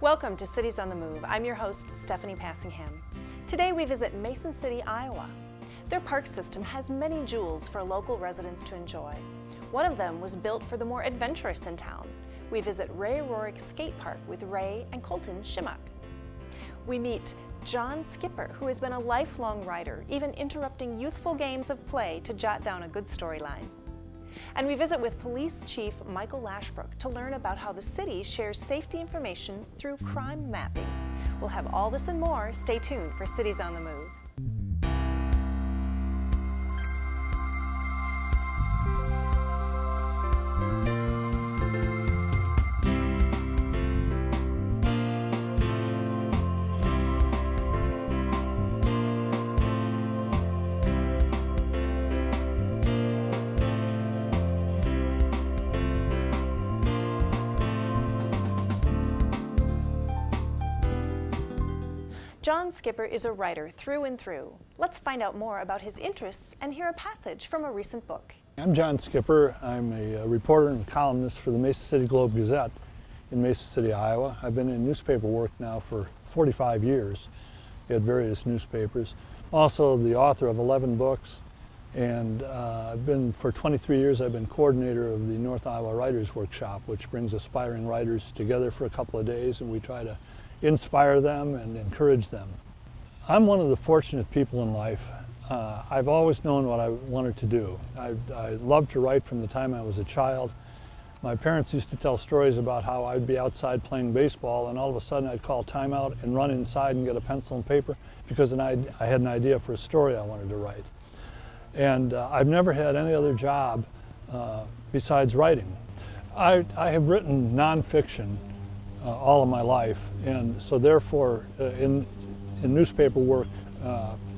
Welcome to Cities on the Move. I'm your host, Stephanie Passingham. Today we visit Mason City, Iowa. Their park system has many jewels for local residents to enjoy. One of them was built for the more adventurous in town. We visit Ray Rorick Skate Park with Ray and Colton Shimmock. We meet John Skipper, who has been a lifelong rider, even interrupting youthful games of play to jot down a good storyline. And we visit with Police Chief Michael Lashbrook to learn about how the city shares safety information through crime mapping. We'll have all this and more. Stay tuned for Cities on the Move. John Skipper is a writer through and through. Let's find out more about his interests and hear a passage from a recent book. I'm John Skipper. I'm a reporter and columnist for the Mason City Globe-Gazette in Mason City, Iowa. I've been in newspaper work now for 45 years at various newspapers. Also the author of 11 books, and for 23 years I've been coordinator of the North Iowa Writers Workshop, which brings aspiring writers together for a couple of days, and we try to inspire them and encourage them. I'm one of the fortunate people in life. I've always known what I wanted to do. I loved to write from the time I was a child. My parents used to tell stories about how I'd be outside playing baseball and all of a sudden I'd call timeout and run inside and get a pencil and paper because I had an idea for a story I wanted to write. And I've never had any other job besides writing. I have written nonfiction all of my life, and so therefore in newspaper work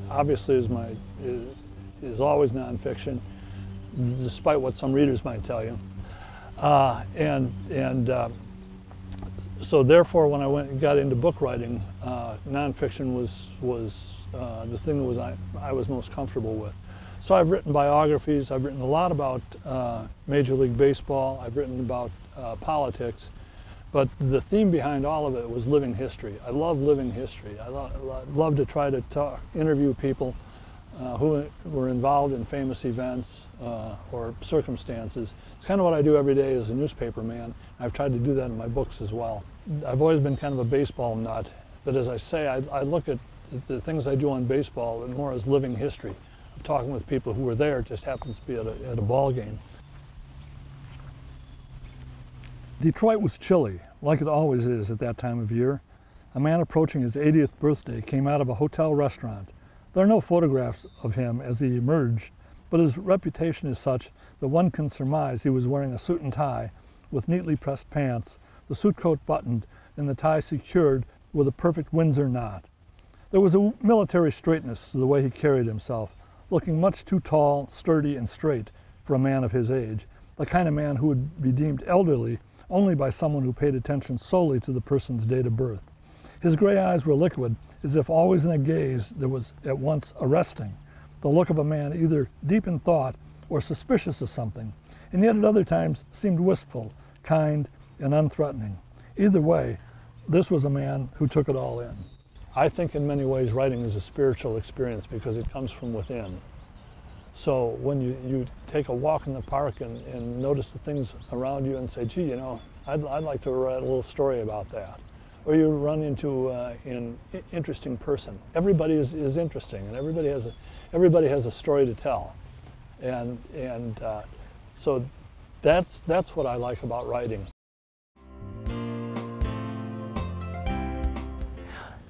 obviously is always nonfiction, despite what some readers might tell you, so therefore when I got into book writing, nonfiction was the thing that I was most comfortable with. So I've written biographies, I've written a lot about Major League Baseball, I've written about politics. But the theme behind all of it was living history. I love living history. I love to try to interview people who were involved in famous events or circumstances. It's kind of what I do every day as a newspaper man. I've tried to do that in my books as well. I've always been kind of a baseball nut, but as I say, I look at the things I do on baseball more as living history. Of talking with people who were there, it just happens to be at a ball game. Detroit was chilly, like it always is at that time of year. A man approaching his 80th birthday came out of a hotel restaurant. There are no photographs of him as he emerged, but his reputation is such that one can surmise he was wearing a suit and tie with neatly pressed pants, the suit coat buttoned, and the tie secured with a perfect Windsor knot. There was a military straightness to the way he carried himself, looking much too tall, sturdy, and straight for a man of his age, the kind of man who would be deemed elderly only by someone who paid attention solely to the person's date of birth. His gray eyes were liquid, as if always in a gaze that was at once arresting, the look of a man either deep in thought or suspicious of something, and yet at other times seemed wistful, kind, and unthreatening. Either way, this was a man who took it all in. I think in many ways writing is a spiritual experience because it comes from within. So when you take a walk in the park and notice the things around you and say, gee, you know, I'd like to write a little story about that. Or you run into an interesting person. Everybody is interesting, and everybody has a story to tell. And so that's what I like about writing.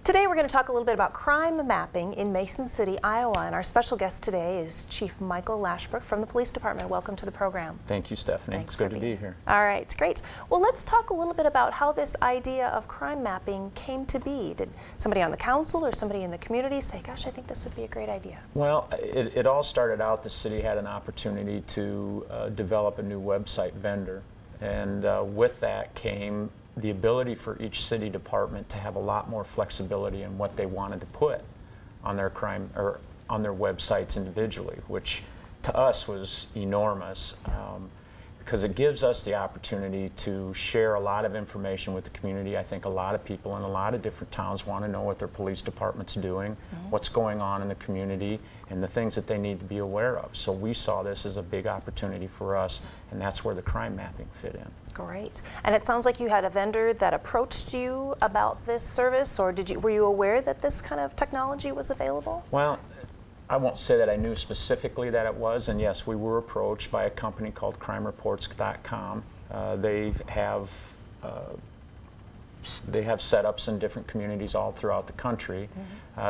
Today we're going to talk a little bit about crime mapping in Mason City, Iowa, and our special guest today is Chief Michael Lashbrook from the Police Department. Welcome to the program. Thank you, Stephanie. Thanks, it's good to be here. All right, great. Well, let's talk a little bit about how this idea of crime mapping came to be. Did somebody on the council or somebody in the community say, gosh, I think this would be a great idea? Well, it all started out, the city had an opportunity to develop a new website vendor, and with that came the ability for each city department to have a lot more flexibility in what they wanted to put on their crime or on their websites individually, which to us was enormous. because it gives us the opportunity to share a lot of information with the community. I think a lot of people in a lot of different towns want to know what their police department's doing, what's going on in the community, and the things that they need to be aware of. So we saw this as a big opportunity for us, and that's where the crime mapping fit in. Great. And it sounds like you had a vendor that approached you about this service, or were you aware that this kind of technology was available? Well, I won't say that I knew specifically that it was, and yes, we were approached by a company called crimereports.com. They have setups in different communities all throughout the country.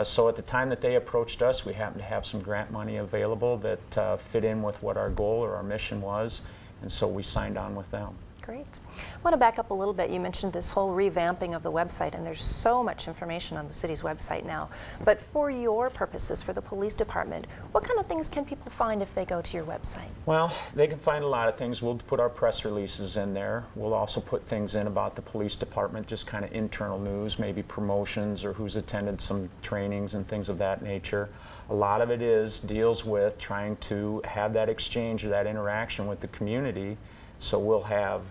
So at the time that they approached us, we happened to have some grant money available that fit in with what our goal or our mission was, and so we signed on with them. Great. I want to back up a little bit. You mentioned this whole revamping of the website, and there's so much information on the city's website now. But for your purposes, for the police department, what kind of things can people find if they go to your website? Well, they can find a lot of things. We'll put our press releases in there. We'll also put things in about the police department, just kind of internal news, maybe promotions or who's attended some trainings and things of that nature. A lot of it deals with trying to have that exchange or that interaction with the community. So we'll have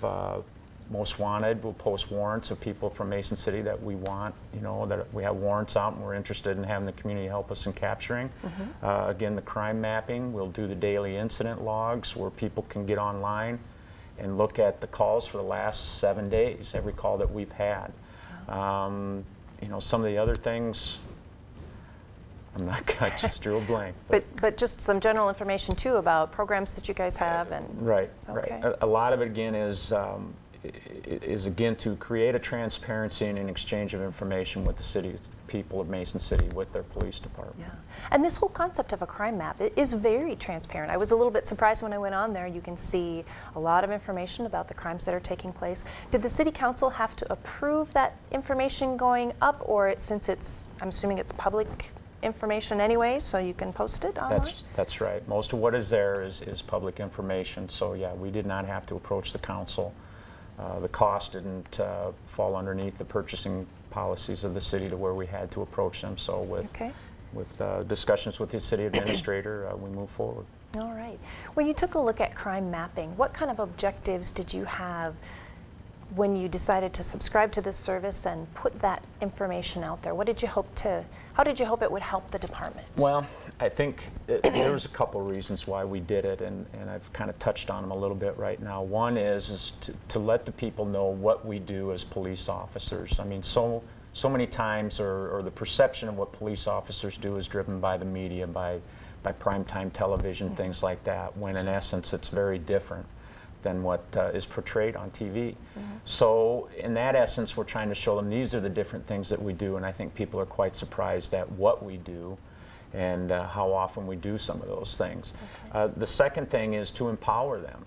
Most Wanted, we'll post warrants of people from Mason City that we want, that we have warrants out and we're interested in having the community help us in capturing. Again, the crime mapping, we'll do the daily incident logs where people can get online and look at the calls for the last 7 days, every call that we've had. Some of the other things, I just drew a blank. But just some general information too about programs that you guys have and right. Okay. Right. A lot of it again is again to create a transparency and an exchange of information with the city people of Mason City with their police department. Yeah, and this whole concept of a crime map is very transparent. I was a little bit surprised when I went on there. You can see a lot of information about the crimes that are taking place. Did the city council have to approve that information going up, or since I'm assuming it's public information anyway, so you can post it online? That's right. Most of what is there is public information. So yeah, we did not have to approach the council. The cost didn't fall underneath the purchasing policies of the city to where we had to approach them. So with discussions with the city administrator, we move forward. All right. When you took a look at crime mapping, what kind of objectives did you have when you decided to subscribe to this service and put that information out there? How did you hope it would help the department? Well, I think there was a couple reasons why we did it, and I've kind of touched on them a little bit right now. One is to let the people know what we do as police officers. I mean, so many times, or the perception of what police officers do is driven by the media, by primetime television, things like that, when in essence it's very different than what is portrayed on TV. So in that essence, we're trying to show them these are the different things that we do, and I think people are quite surprised at what we do and how often we do some of those things. The second thing is to empower them.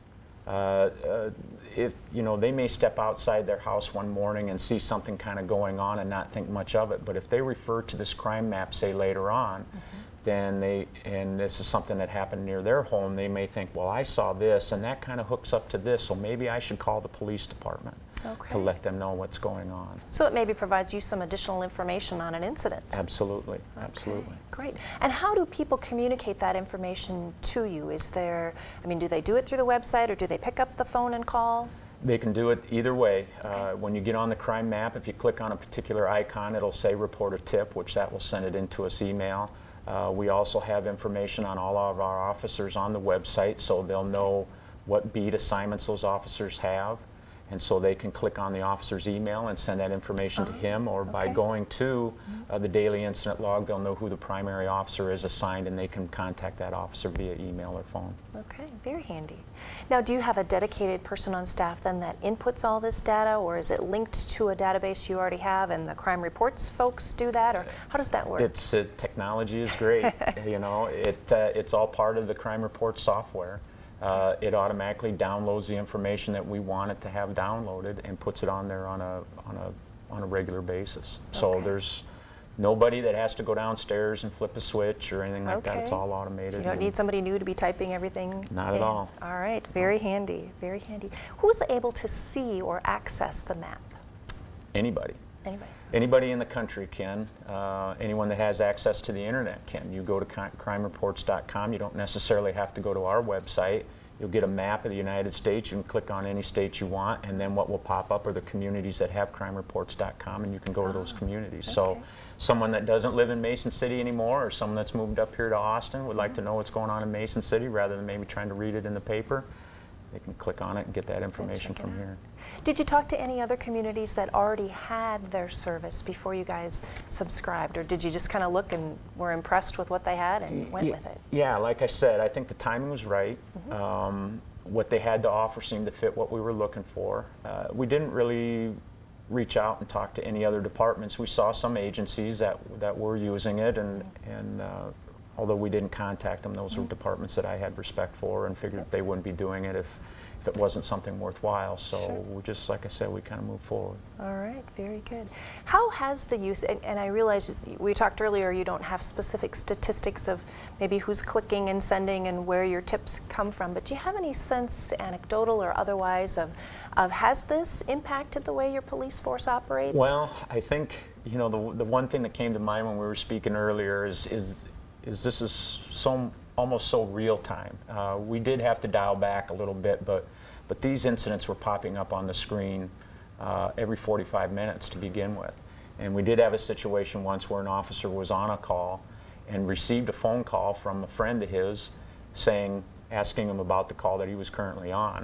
If they may step outside their house one morning and see something kind of going on and not think much of it, but if they refer to this crime map, say later on, then and this is something that happened near their home, they may think, well, I saw this and that kind of hooks up to this, so maybe I should call the police department to let them know what's going on. So it maybe provides you some additional information on an incident. Absolutely, absolutely. Great. And how do people communicate that information to you? Do they do it through the website, or do they pick up the phone and call? They can do it either way. When you get on the crime map, if you click on a particular icon, it'll say report a tip, which that will send it into us email. We also have information on all of our officers on the website, so they'll know what beat assignments those officers have, and so they can click on the officer's email and send that information to him, or by going to the daily incident log, they'll know who the primary officer is assigned, and they can contact that officer via email or phone. Okay, very handy. Now, do you have a dedicated person on staff then that inputs all this data, or is it linked to a database you already have and the crime reports folks do that, or how does that work? Technology is great. It's all part of the crime report software. It automatically downloads the information that we want it to have downloaded and puts it on there on a regular basis. So there's nobody that has to go downstairs and flip a switch or anything like that. It's all automated. So you don't need somebody new to be typing everything Not at all. All right, very handy, very handy. Who's able to see or access the map? Anybody. Anybody. Anybody in the country can. Anyone that has access to the internet can. You go to crimereports.com. You don't necessarily have to go to our website. You'll get a map of the United States. You can click on any state you want, and then what will pop up are the communities that have crimereports.com, and you can go to those communities. Okay. So someone that doesn't live in Mason City anymore, or someone that's moved up here to Austin would like to know what's going on in Mason City rather than maybe trying to read it in the paper, they can click on it and get that information from here. Did you talk to any other communities that already had their service before you guys subscribed, or did you just kind of look and were impressed with what they had and went with it? Yeah, like I said, I think the timing was right. What they had to offer seemed to fit what we were looking for. We didn't really reach out and talk to any other departments. We saw some agencies that were using it, and although we didn't contact them, those were departments that I had respect for and figured they wouldn't be doing it if it wasn't something worthwhile. So we just, like I said, we kind of moved forward. All right, very good. How has the use, and I realize we talked earlier, you don't have specific statistics of maybe who's clicking and sending and where your tips come from, but do you have any sense, anecdotal or otherwise, of has this impacted the way your police force operates? Well, I think, you know, the one thing that came to mind when we were speaking earlier is this is almost so real time. We did have to dial back a little bit, but these incidents were popping up on the screen every 45 minutes to begin with. And we did have a situation once where an officer was on a call and received a phone call from a friend of his asking him about the call that he was currently on,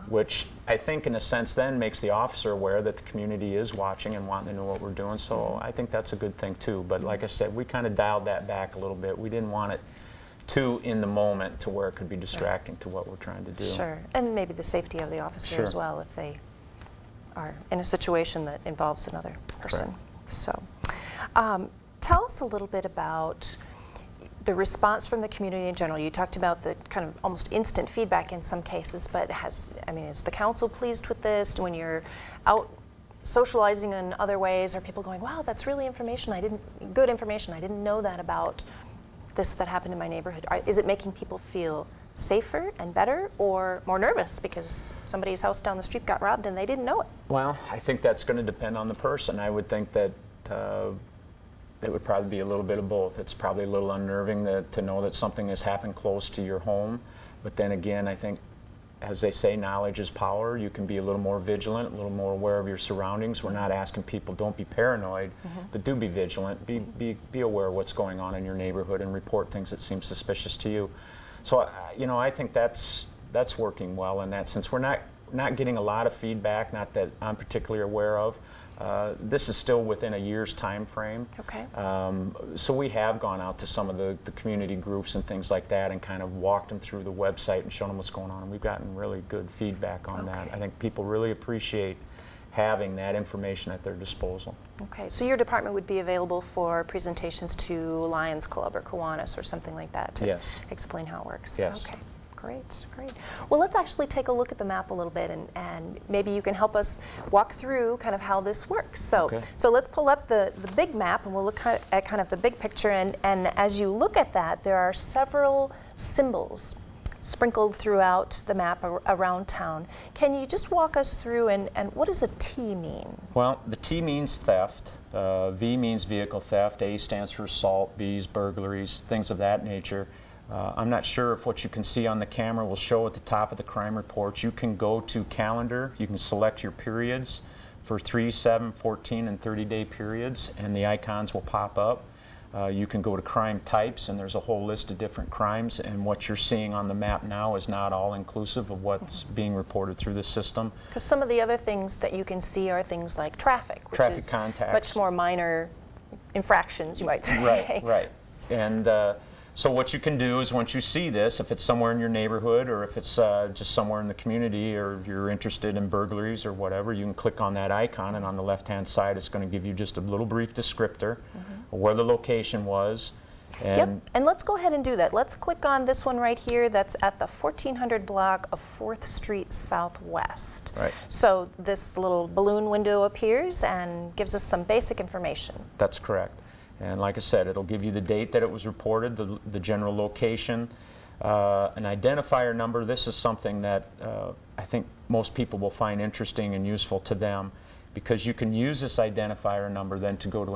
which I think in a sense then makes the officer aware that the community is watching and wanting to know what we're doing. So I think that's a good thing too. But like I said, we kind of dialed that back a little bit. We didn't want it too in the moment to where it could be distracting to what we're trying to do. Sure, and maybe the safety of the officer as well if they are in a situation that involves another person. Correct. So tell us a little bit about the response from the community in general. You talked about the kind of almost instant feedback in some cases, but is the council pleased with this? When you're out socializing in other ways, are people going, wow, that's really good information, I didn't know that about this that happened in my neighborhood? Is it making people feel safer and better, or more nervous because somebody's house down the street got robbed and they didn't know it? Well, I think that's going to depend on the person. I would think that it would probably be a little bit of both. It's probably a little unnerving to know that something has happened close to your home, but then again, I think, as they say, knowledge is power. You can be a little more vigilant, a little more aware of your surroundings. We're not asking people, don't be paranoid, but do be vigilant. Be aware of what's going on in your neighborhood and report things that seem suspicious to you. So, you know, I think that's working well in that sense. We're not getting a lot of feedback, not that I'm particularly aware of. This is still within a year's time frame. Okay. So we have gone out to some of the community groups and things like that and kind of walked them through the website and shown them what's going on. And we've gotten really good feedback on that. I think people really appreciate having that information at their disposal. Okay. So your department would be available for presentations to Lions Club or Kiwanis or something like that to explain how it works? Yes. Okay. Great, great. Well, let's actually take a look at the map a little bit, and maybe you can help us walk through kind of how this works. So, so let's pull up the big map, and we'll look at kind of the big picture. And as you look at that, there are several symbols sprinkled throughout the map around town. Can you just walk us through, and what does a T mean? Well, the T means theft. V means vehicle theft. A stands for assault. B is burglaries, things of that nature. I'm not sure if what you can see on the camera will show at the top of the crime report. You can go to calendar, you can select your periods for 3, 7, 14, and 30-day periods, and the icons will pop up. You can go to crime types, and there's a whole list of different crimes, and what you're seeing on the map now is not all inclusive of what's being reported through the system. Because some of the other things that you can see are things like traffic, which is contacts, much more minor infractions, you might say. Right, right. And so what you can do is, once you see this, if it's somewhere in your neighborhood or if it's just somewhere in the community, or you're interested in burglaries or whatever, you can click on that icon, and on the left-hand side it's going to give you just a little brief descriptor of where the location was. And and let's go ahead and do that. Let's click on this one right here that's at the 1400 block of 4th Street Southwest. Right. So this little balloon window appears and gives us some basic information. That's correct. And like I said, it'll give you the date that it was reported, the general location, an identifier number. This is something that I think most people will find interesting and useful to them, because you can use this identifier number then to go to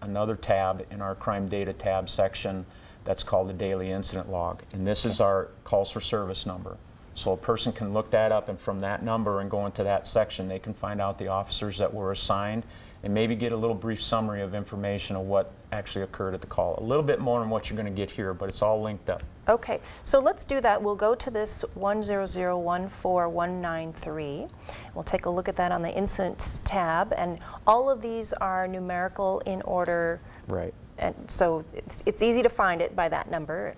another tab in our crime data tab section that's called the daily incident log. And this is our calls for service number. So a person can look that up, and from that number and go into that section, they can find out the officers that were assigned and maybe get a little brief summary of information of what actually occurred at the call. A little bit more than what you're going to get here, but it's all linked up. Okay, so let's do that. We'll go to this 10014-193. We'll take a look at that on the Incidents tab, and all of these are numerical in order. Right. And so it's easy to find it by that number.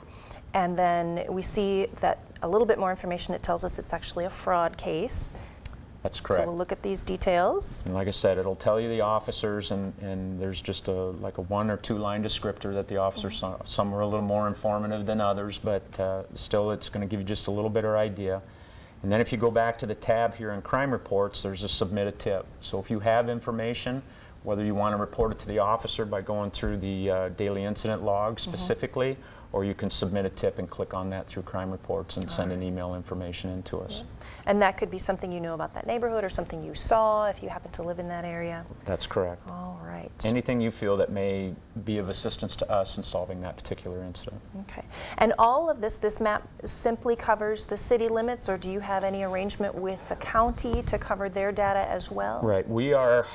And then we see that a little bit more information that tells us it's actually a fraud case. That's correct. So we'll look at these details. And like I said, it'll tell you the officers, and there's just like a 1 or 2 line descriptor that the officers, some are a little more informative than others, but still it's going to give you just a little better idea. And then if you go back to the tab here in crime reports, there's a submit a tip. So if you have information, whether you want to report it to the officer by going through the daily incident log specifically, or you can submit a tip and click on that through crime reports and send an email information in to us. Yeah. And that could be something you know about that neighborhood or something you saw if you happen to live in that area. That's correct. All right. Anything you feel that may be of assistance to us in solving that particular incident. Okay. And all of this map simply covers the city limits, or do you have any arrangement with the county to cover their data as well? Right. We are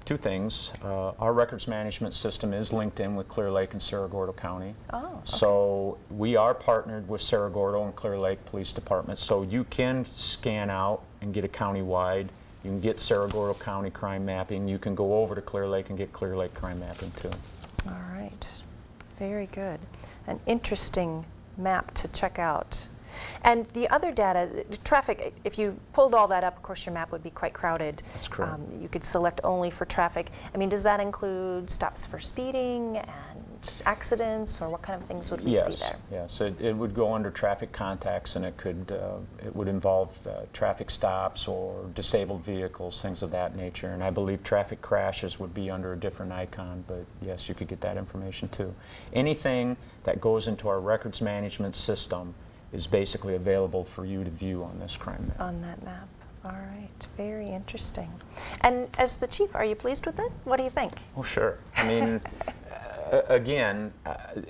2 things. Our records management system is linked in with Clear Lake and Cerro Gordo County. Oh, okay. So we are partnered with Cerro Gordo and Clear Lake Police Departments, so you can scan out and get a county-wide. You can get Cerro Gordo County crime mapping. You can go over to Clear Lake and get Clear Lake crime mapping too. All right. Very good. An interesting map to check out. And the other data, traffic, if you pulled all that up, of course your map would be quite crowded. That's correct. You could select only for traffic. I mean, does that include stops for speeding and accidents, or what kind of things would we see there? Yes, it would go under traffic contacts, and it would involve traffic stops or disabled vehicles, things of that nature. And I believe traffic crashes would be under a different icon, but yes, you could get that information too. Anything that goes into our records management system is basically available for you to view on this crime map. On that map. All right, very interesting. And as the chief, are you pleased with it? What do you think? Oh, sure. I mean, again,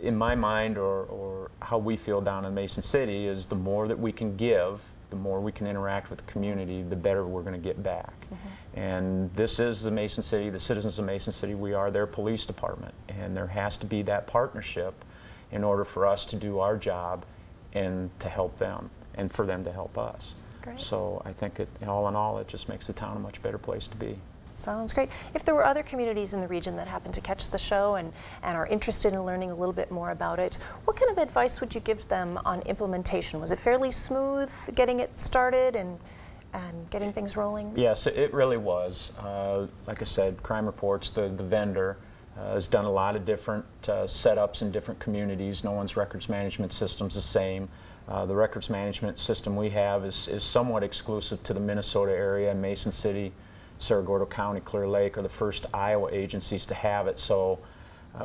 in my mind, or how we feel down in Mason City, is the more that we can give, the more we can interact with the community, the better we're going to get back. And this is the Mason City, the citizens of Mason City, we are their police department, and there has to be that partnership in order for us to do our job and to help them, and for them to help us. Great. So I think all in all, it just makes the town a much better place to be. Sounds great. If there were other communities in the region that happen to catch the show and are interested in learning a little bit more about it, what kind of advice would you give them on implementation? Was it fairly smooth getting it started and getting things rolling? Yes, it really was. Like I said, Crime Reports, the vendor, has done a lot of different setups in different communities. No one's records management system's the same. The records management system we have is somewhat exclusive to the Minnesota area, and Mason City, Cerro Gordo County, Clear Lake are the first Iowa agencies to have it. So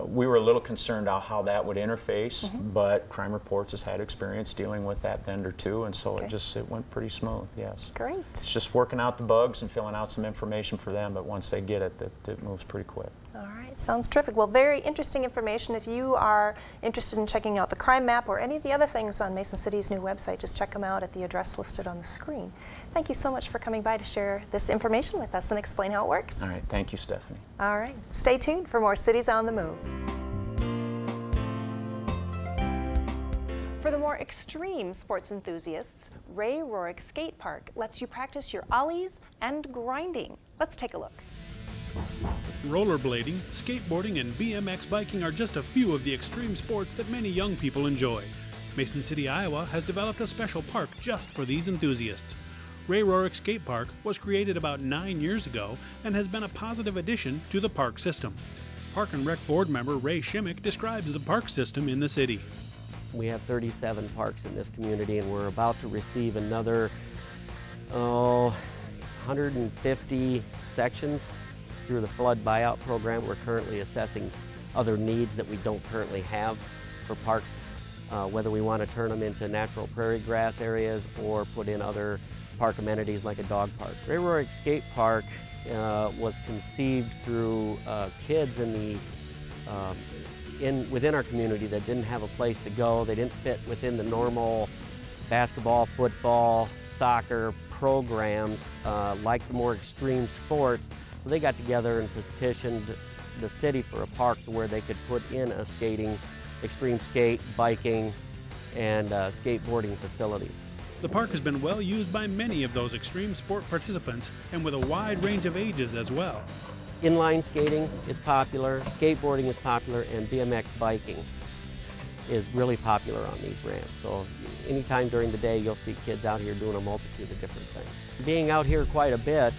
we were a little concerned about how that would interface, but Crime Reports has had experience dealing with that vendor too, and so it went pretty smooth, yes. Great. It's just working out the bugs and filling out some information for them, but once they get it, it moves pretty quick. All right, sounds terrific. Well, very interesting information. If you are interested in checking out the crime map or any of the other things on Mason City's new website, just check them out at the address listed on the screen. Thank you so much for coming by to share this information with us and explain how it works. All right, thank you, Stephanie. All right, stay tuned for more Cities on the Move. For the more extreme sports enthusiasts, Ray Rorick Skate Park lets you practice your ollies and grinding. Let's take a look. Rollerblading, skateboarding, and BMX biking are just a few of the extreme sports that many young people enjoy. Mason City, Iowa has developed a special park just for these enthusiasts. Ray Rorick Skate Park was created about 9 years ago and has been a positive addition to the park system. Park and Rec board member Ray Shimmick describes the park system in the city. We have 37 parks in this community, and we're about to receive another 150 sections through the flood buyout program. We're currently assessing other needs that we don't currently have for parks, whether we want to turn them into natural prairie grass areas or put in other park amenities like a dog park. Ray Rorick Skate Park was conceived through kids within our community that didn't have a place to go. They didn't fit within the normal basketball, football, soccer programs, like the more extreme sports. So they got together and petitioned the city for a park where they could put in a skating, extreme skate, biking, and skateboarding facility. The park has been well used by many of those extreme sport participants, and with a wide range of ages as well. Inline skating is popular, skateboarding is popular, and BMX biking is really popular on these ramps. So anytime during the day, you'll see kids out here doing a multitude of different things. Being out here quite a bit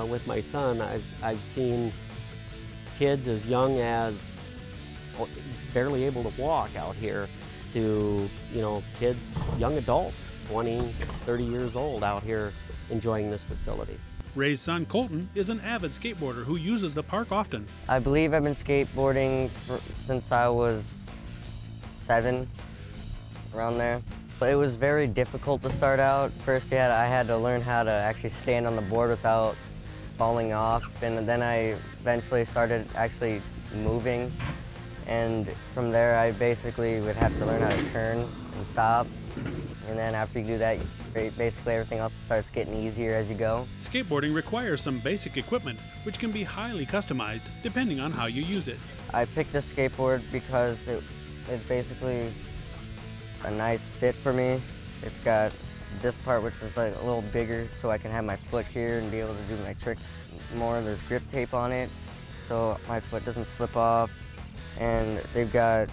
with my son, I've seen kids as young as barely able to walk out here to, kids, young adults, 20, 30 years old out here enjoying this facility. Ray's son Colton is an avid skateboarder who uses the park often. I believe I've been skateboarding since I was 7, around there. But it was very difficult to start out. First I had to learn how to actually stand on the board without falling off, and then I eventually started actually moving. And from there I basically would have to learn how to turn and stop. And then after you do that, basically everything else starts getting easier as you go. Skateboarding requires some basic equipment, which can be highly customized depending on how you use it. I picked this skateboard because it's basically a nice fit for me. It's got this part which is like a little bigger so I can have my foot here and be able to do my tricks more. There's grip tape on it so my foot doesn't slip off. And they've got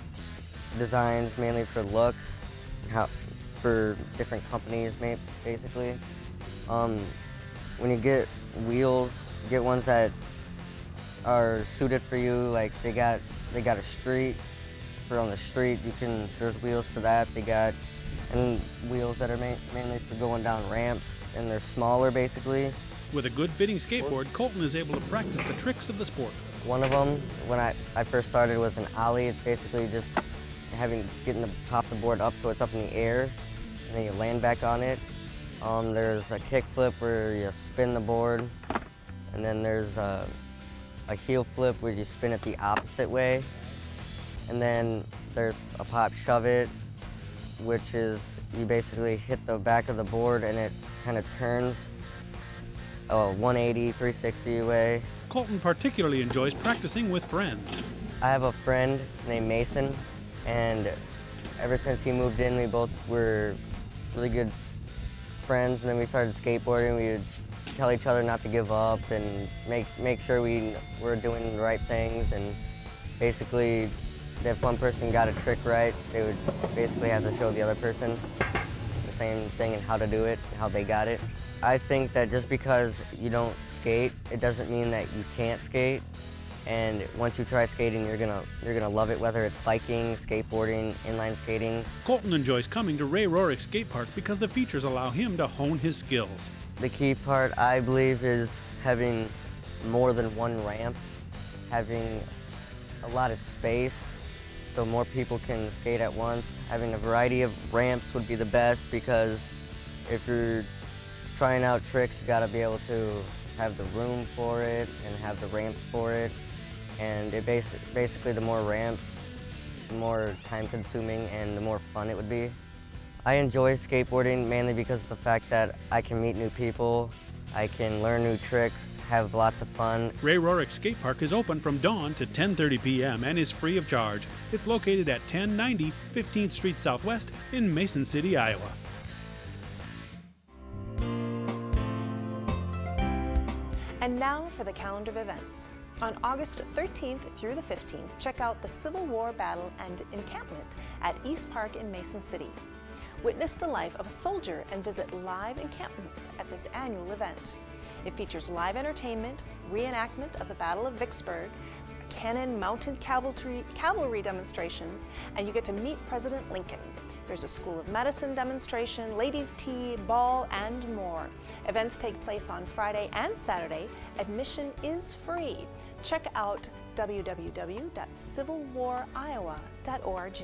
designs mainly for looks, for different companies, basically. When you get wheels, get ones that are suited for you. Like they got a street for on the street. There's wheels for that. And wheels that are mainly for going down ramps, and they're smaller basically. With a good fitting skateboard, Colton is able to practice the tricks of the sport. One of them, when I first started, was an ollie. It's basically just getting to pop the board up so it's up in the air, and then you land back on it. There's a kick flip where you spin the board, and then there's a heel flip where you spin it the opposite way. And then there's a pop shove it, which is you basically hit the back of the board and it kind of turns a 180, 360 way. Colton particularly enjoys practicing with friends. I have a friend named Mason, and ever since he moved in, we both were really good friends, and then we started skateboarding. We would tell each other not to give up and make sure we were doing the right things, and basically if one person got a trick right, they would basically have to show the other person the same thing and how to do it, how they got it. I think that just because you don't skate, it doesn't mean that you can't skate. And once you try skating, you're gonna love it, whether it's biking, skateboarding, inline skating. Colton enjoys coming to Ray Rorick Skate Park because the features allow him to hone his skills. The key part, I believe, is having more than one ramp, having a lot of space so more people can skate at once. Having a variety of ramps would be the best, because if you're trying out tricks, you gotta be able to have the room for it and have the ramps for it. And it basically the more ramps, the more time consuming and the more fun it would be. I enjoy skateboarding mainly because of the fact that I can meet new people, I can learn new tricks, have lots of fun. Ray Rorick Skate Park is open from dawn to 10:30 p.m. and is free of charge. It's located at 1090 15th Street Southwest in Mason City, Iowa. And now for the calendar of events. On August 13th through the 15th, check out the Civil War Battle and Encampment at East Park in Mason City. Witness the life of a soldier and visit live encampments at this annual event. It features live entertainment, reenactment of the Battle of Vicksburg, cannon mounted cavalry demonstrations, and you get to meet President Lincoln. There's a School of Medicine demonstration, ladies' tea, ball, and more. Events take place on Friday and Saturday. Admission is free. Check out www.civilwaroiowa.org.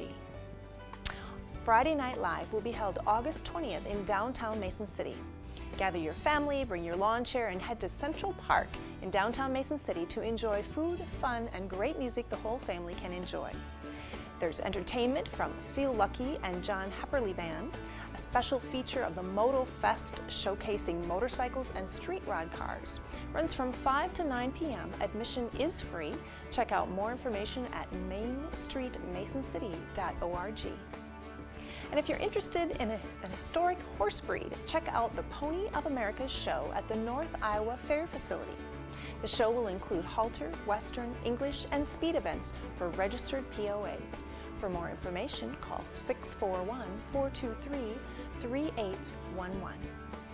Friday Night Live will be held August 20th in downtown Mason City. Gather your family, bring your lawn chair, and head to Central Park in downtown Mason City to enjoy food, fun, and great music the whole family can enjoy. There's entertainment from Feel Lucky and John Hepperly Band, a special feature of the Moto Fest showcasing motorcycles and street rod cars. Runs from 5 to 9 p.m. Admission is free. Check out more information at mainstreetmasoncity.org. And if you're interested in an historic horse breed, check out the Pony of America show at the North Iowa Fair Facility. The show will include halter, western, English, and speed events for registered POAs. For more information, call 641-423-3811.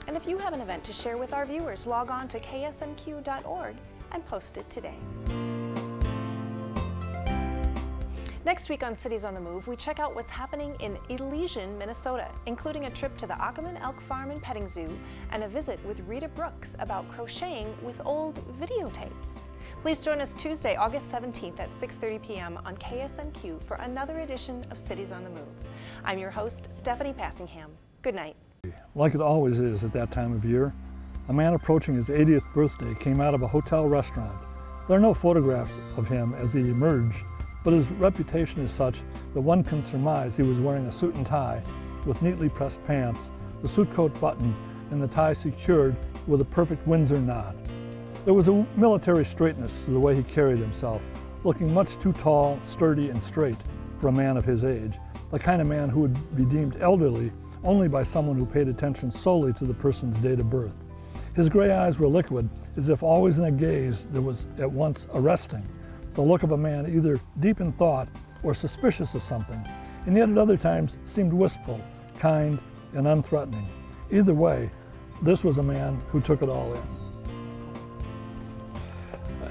And if you have an event to share with our viewers, log on to ksmq.org and post it today. Next week on Cities on the Move, we check out what's happening in Elysian, Minnesota, including a trip to the Ackerman Elk Farm and Petting Zoo and a visit with Rita Brooks about crocheting with old videotapes. Please join us Tuesday, August 17th at 6:30 p.m. on KSMQ for another edition of Cities on the Move. I'm your host, Stephanie Passingham. Good night. Like it always is at that time of year, a man approaching his 80th birthday came out of a hotel restaurant. There are no photographs of him as he emerged, but his reputation is such that one can surmise he was wearing a suit and tie with neatly pressed pants, the suit coat buttoned, and the tie secured with a perfect Windsor knot. There was a military straightness to the way he carried himself, looking much too tall, sturdy, and straight for a man of his age, the kind of man who would be deemed elderly only by someone who paid attention solely to the person's date of birth. His gray eyes were liquid, as if always in a gaze that was at once arresting, the look of a man either deep in thought or suspicious of something, and yet at other times seemed wistful, kind, and unthreatening. Either way, this was a man who took it all in.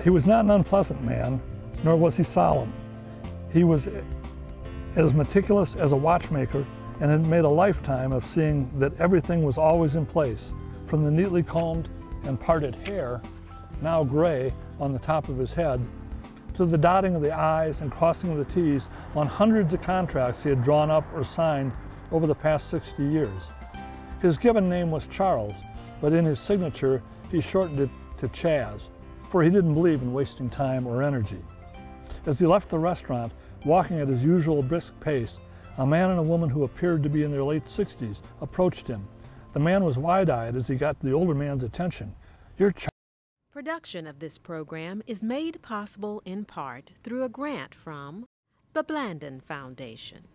He was not an unpleasant man, nor was he solemn. He was as meticulous as a watchmaker and had made a lifetime of seeing that everything was always in place, from the neatly combed and parted hair, now gray, on the top of his head, to the dotting of the I's and crossing of the T's on hundreds of contracts he had drawn up or signed over the past 60 years. His given name was Charles, but in his signature he shortened it to Chaz, for he didn't believe in wasting time or energy. As he left the restaurant, walking at his usual brisk pace, a man and a woman who appeared to be in their late 60s approached him. The man was wide-eyed as he got the older man's attention. "You're Charles." Production of this program is made possible in part through a grant from the Blandon Foundation.